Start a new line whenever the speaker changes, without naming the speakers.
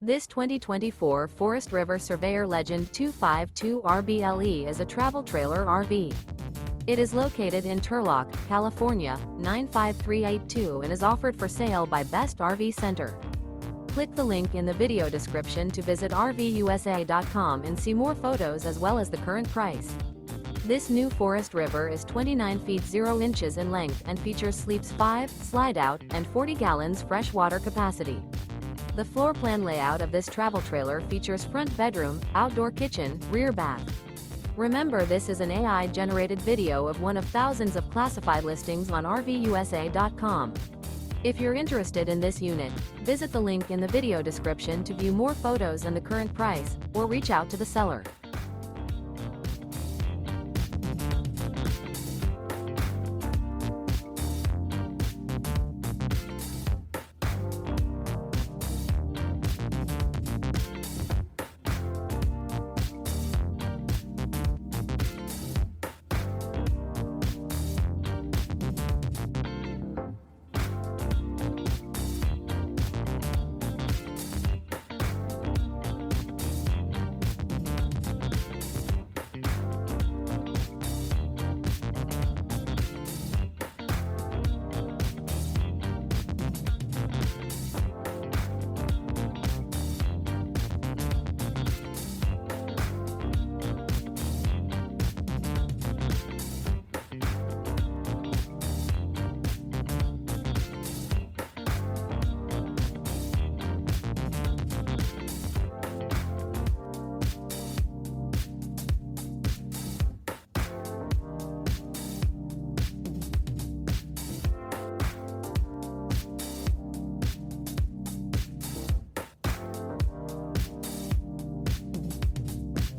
This 2024 Forest River Surveyor Legend 252 RBLE is a travel trailer RV. It is located in Turlock, California, 95382 and is offered for sale by Best RV Center. Click the link in the video description to visit RVUSA.com and see more photos as well as the current price. This new Forest River is 29 feet 0 inches in length and features sleeps 5, slide-out, and 40 gallons fresh water capacity. The floor plan layout of this travel trailer features front bedroom, outdoor kitchen, rear bath. Remember, this is an AI-generated video of one of thousands of classified listings on RVUSA.com. If you're interested in this unit, visit the link in the video description to view more photos and the current price, or reach out to the seller.